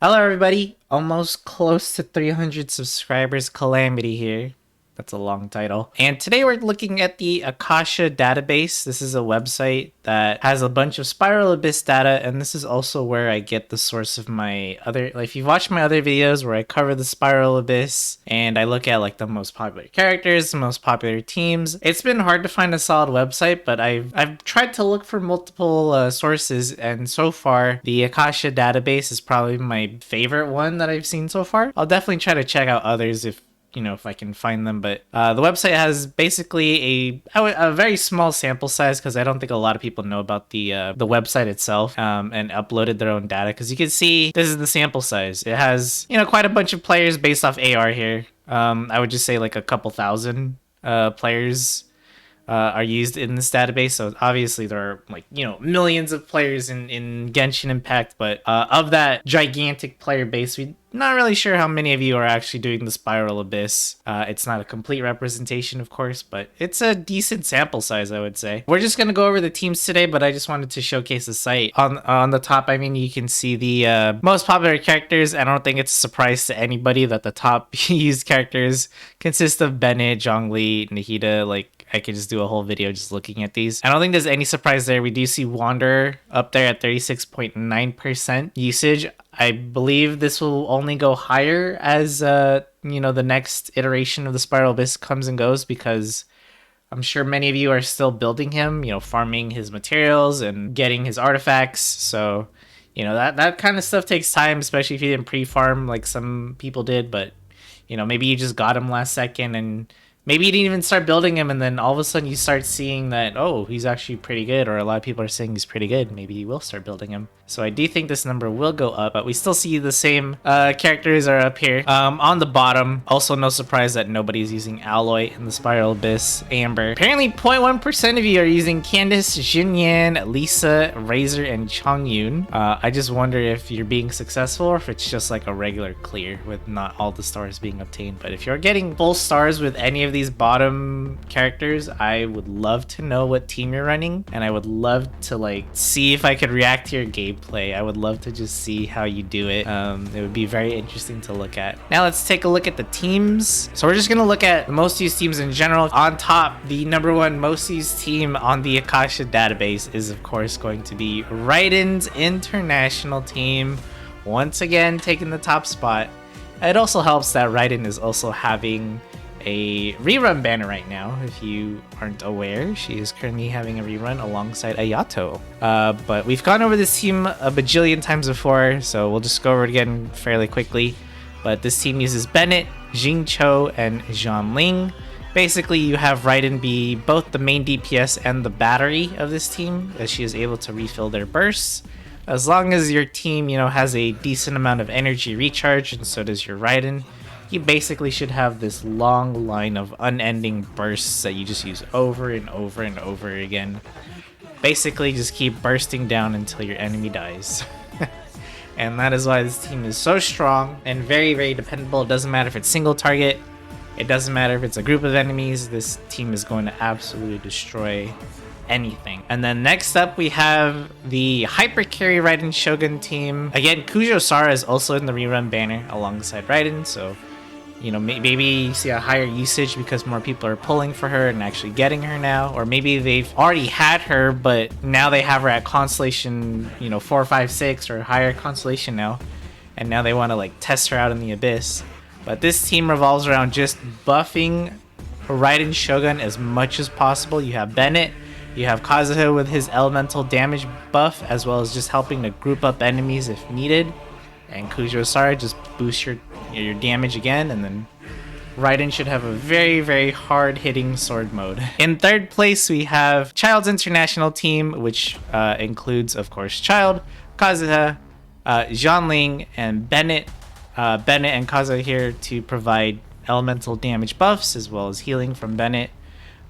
Hello everybody, almost close to 300 subscribers, Calamity here. That's a long title. And today we're looking at the Akasha database. This is a website that has a bunch of Spiral Abyss data, and this is also where I get the source of my other, like if you've watched my other videos where I cover the Spiral Abyss and I look at like the most popular characters, the most popular teams. It's been hard to find a solid website, but I've tried to look for multiple sources, and so far the Akasha database is probably my favorite one that I've seen so far. I'll definitely try to check out others if I can find them, but the website has basically a very small sample size because I don't think a lot of people know about the website itself and uploaded their own data, because you can see this is the sample size. It has quite a bunch of players based off AR here. I would just say like a couple thousand players are used in this database. So obviously there are millions of players in Genshin Impact, but of that gigantic player base, we're not really sure how many of you are actually doing the Spiral Abyss. It's not a complete representation, of course, but it's a decent sample size, I would say. We're just gonna go over the teams today, but I just wanted to showcase the site. On the top, I mean, you can see the most popular characters. I don't think it's a surprise to anybody that the top used characters consist of Bennett, Zhongli, Nahida. Like, I could just do a whole video just looking at these. I don't think there's any surprise there. We do see Wanderer up there at 36.9% usage. I believe this will only go higher as the next iteration of the Spiral Abyss comes and goes, because I'm sure many of you are still building him, farming his materials and getting his artifacts. So, that kind of stuff takes time, especially if you didn't pre-farm like some people did, but maybe you just got him last second, and maybe you didn't even start building him, and then all of a sudden you start seeing that, oh, he's actually pretty good, or a lot of people are saying he's pretty good. Maybe you will start building him. So I do think this number will go up, but we still see the same characters are up here. On the bottom, also no surprise that nobody's using Alloy in the Spiral Abyss Amber. Apparently 0.1% of you are using Candace, Xinyan, Lisa, Razor, and Chongyun. I just wonder if you're being successful or if it's just like a regular clear with not all the stars being obtained. But if you're getting full stars with any of these bottom characters, I would love to know what team you're running, and I would love to see if I could react to your gameplay. I would love to just see how you do it. It would be very interesting to look at. Now let's take a look at the teams. So we're just gonna look at the most used teams in general. On top, the number one most used team on the Akasha database is of course going to be Raiden's international team, once again taking the top spot. It also helps that Raiden is also having a rerun banner right now. If you aren't aware, she is currently having a rerun alongside Ayato. But we've gone over this team a bajillion times before, so we'll just go over it again fairly quickly. But this team uses Bennett, Xingqiu, and Xiangling. Basically, you have Raiden be both the main DPS and the battery of this team, as she is able to refill their bursts. As long as your team, has a decent amount of energy recharge, and so does your Raiden, you basically should have this long line of unending bursts that you just use over and over and over again. Basically, just keep bursting down until your enemy dies. And that is why this team is so strong and very, very dependable. It doesn't matter if it's single target. It doesn't matter if it's a group of enemies. This team is going to absolutely destroy anything. And then next up we have the Hypercarry Raiden Shogun team. Again, Kujou Sara is also in the rerun banner alongside Raiden, so maybe you see a higher usage because more people are pulling for her and actually getting her now, or maybe they've already had her but now they have her at constellation 4, 5, 6 or higher constellation now, and now they want to test her out in the Abyss. But this team revolves around just buffing Raiden Shogun as much as possible. You have Bennett, you have Kazuha with his elemental damage buff, as well as just helping to group up enemies if needed, and Kujou Sara just boosts your damage again, and then Raiden should have a very, very hard-hitting sword mode. In third place, we have Childe's international team, which includes, of course, Childe, Kazuha, Xiangling, and Bennett. Bennett and Kazuha here to provide elemental damage buffs, as well as healing from Bennett.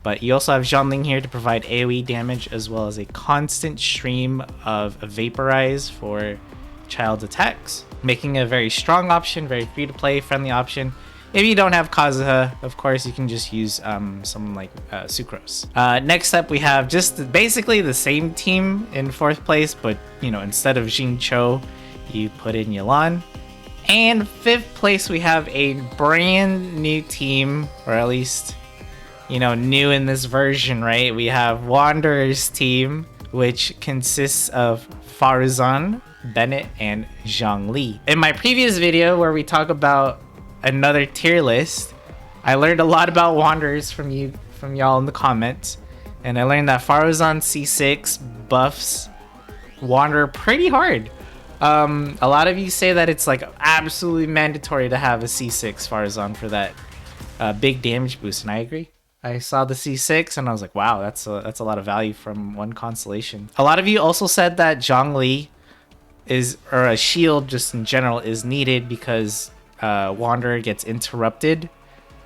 But you also have Xiangling here to provide AoE damage, as well as a constant stream of Vaporize for Childe's attacks, making it a very strong option, very free to play, friendly option. If you don't have Kazuha, of course, you can just use someone like Sucrose. Next up, we have just basically the same team in fourth place, but instead of Xingqiu, you put in Yelan. And 5th place, we have a brand new team, or at least, you know, new in this version, right? We have Wanderer's team, which consists of Faruzahn, Bennett, and Zhongli. In my previous video where we talk about another tier list, I learned a lot about Wanderers from y'all in the comments, and I learned that Faruzahn C6 buffs Wanderer pretty hard. A lot of you say that it's like absolutely mandatory to have a C6 Faruzahn for that big damage boost, and I agree. I saw the C6 and I was like, wow, that's a lot of value from one constellation. A lot of you also said that Zhongli or a shield just in general is needed because Wanderer gets interrupted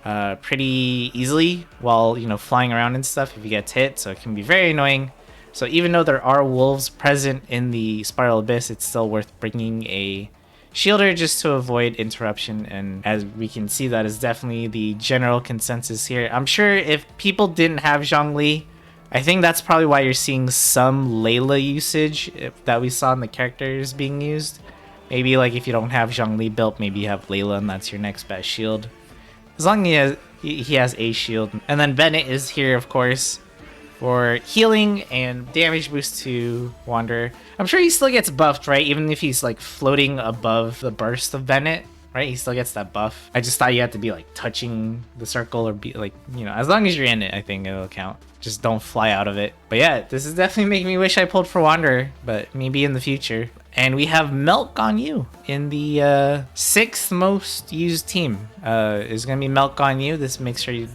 pretty easily while, you know, flying around and stuff if he gets hit, so it can be very annoying. So even though there are wolves present in the Spiral Abyss, it's still worth bringing a shielder just to avoid interruption. And as we can see, that is definitely the general consensus here. I'm sure if people didn't have Zhongli, I think that's probably why you're seeing some Layla usage that we saw in the characters being used. Maybe like if you don't have Zhongli built, maybe you have Layla and that's your next best shield. As long as he has a shield. And then Bennett is here, of course, for healing and damage boost to Wanderer. I'm sure he still gets buffed, right? Even if he's like floating above the burst of Bennett, right? He still gets that buff. I just thought you had to be like touching the circle or be like, you know, as long as you're in it, I think it'll count. Just don't fly out of it. But yeah, this is definitely making me wish I pulled for Wanderer, but maybe in the future. And we have Melt Ganyu in the 6th most used team. Is going to be Melt Ganyu. This makes sure you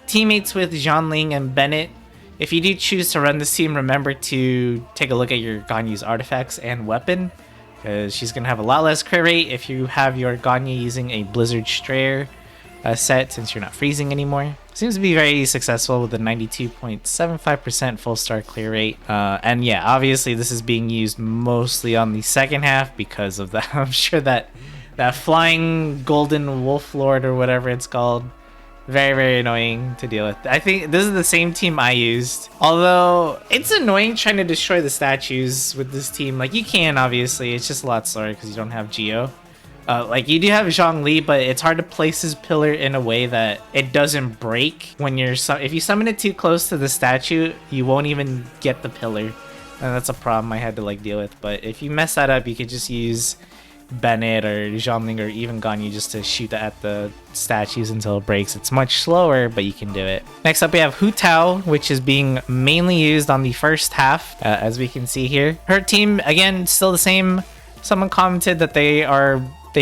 teammates with Xiangling and Bennett. If you do choose to run this team, remember to take a look at your Ganyu's artifacts and weapon, because she's going to have a lot less crit rate if you have your Ganyu using a Blizzard Strayer set, since you're not freezing anymore. Seems to be very successful with a 92.75% full star clear rate. And yeah, obviously this is being used mostly on the second half because of that. I'm sure that flying golden wolf lord or whatever it's called, very, very annoying to deal with. I think this is the same team I used. Although, it's annoying trying to destroy the statues with this team. Like, you can, obviously. It's just a lot slower because you don't have Geo. Like, you do have Zhongli, but it's hard to place his pillar in a way that it doesn't break when you're... If you summon it too close to the statue, you won't even get the pillar. And that's a problem I had to, like, deal with. But if you mess that up, you could just use Bennett or Xiangling or even Ganyu just to shoot at the statues until it breaks. It's much slower, but you can do it. Next up we have Hu Tao, which is being mainly used on the first half, as we can see here. Her team, again, still the same. Someone commented that they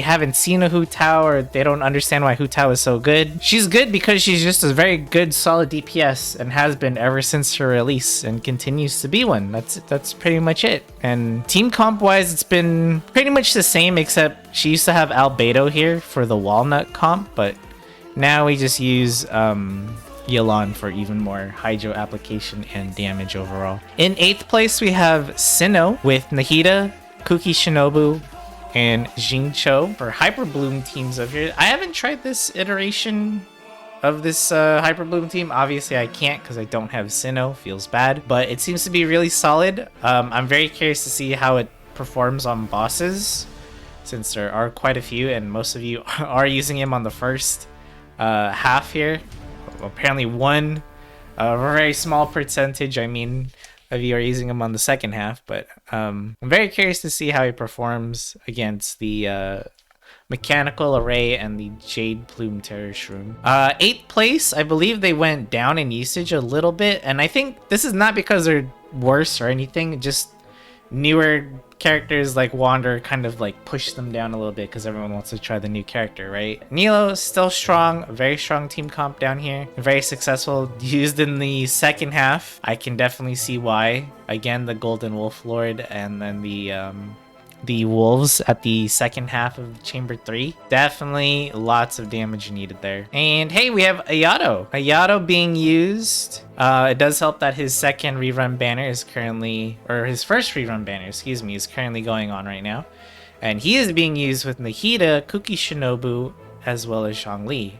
haven't seen a Hu Tao, or they don't understand why Hu Tao is so good. She's good because she's just a very good solid DPS and has been ever since her release and continues to be one. That's pretty much it. And team comp wise, it's been pretty much the same, except she used to have Albedo here for the Walnut comp, but now we just use Yelan for even more hydro application and damage overall. In 8th place, we have Cyno with Nahida, Kuki Shinobu, and Xingqiu for Hyperbloom teams over here. I haven't tried this iteration of this Hyperbloom team. Obviously, I can't because I don't have Cyno. Feels bad, but it seems to be really solid. I'm very curious to see how it performs on bosses, since there are quite a few, and most of you are using him on the first half here. Apparently, a very small percentage, I mean, of you are using him on the second half, but I'm very curious to see how he performs against the Mechanical Array and the Jade Plume Terror Shroom. 8th place, I believe they went down in usage a little bit, and I think this is not because they're worse or anything, just newer characters like Wander kind of like push them down a little bit because everyone wants to try the new character, right? Nilo is still strong, a very strong team comp down here, very successful, used in the second half. I can definitely see why. Again, the Golden Wolf Lord and then the wolves at the second half of Chamber 3. Definitely lots of damage needed there. And hey, we have Ayato. Ayato being used. It does help that his second rerun banner is currently, or his first rerun banner, excuse me, is currently going on right now. And he is being used with Nahida, Kuki Shinobu, as well as Zhongli.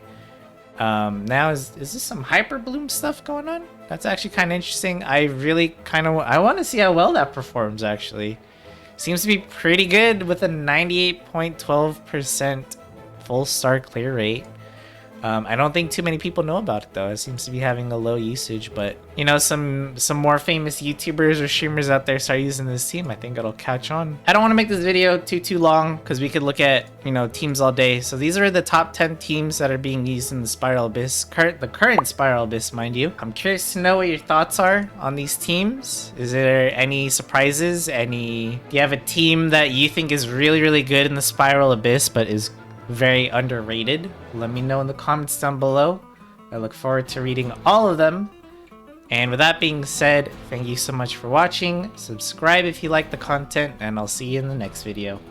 Now, is this some Hyperbloom stuff going on? That's actually kind of interesting. I really I want to see how well that performs, actually. Seems to be pretty good with a 98.12% full star clear rate. I don't think too many people know about it though. It seems to be having a low usage, but you know, some more famous YouTubers or streamers out there start using this team. I think it'll catch on. I don't want to make this video too long because we could look at, you know, teams all day. So these are the top 10 teams that are being used in the Spiral Abyss, the current Spiral Abyss, mind you. I'm curious to know what your thoughts are on these teams. Is there any surprises? Do you have a team that you think is really good in the Spiral Abyss but is very underrated? Let me know in the comments down below. I look forward to reading all of them. And with that being said, thank you so much for watching. Subscribe if you like the content, and I'll see you in the next video.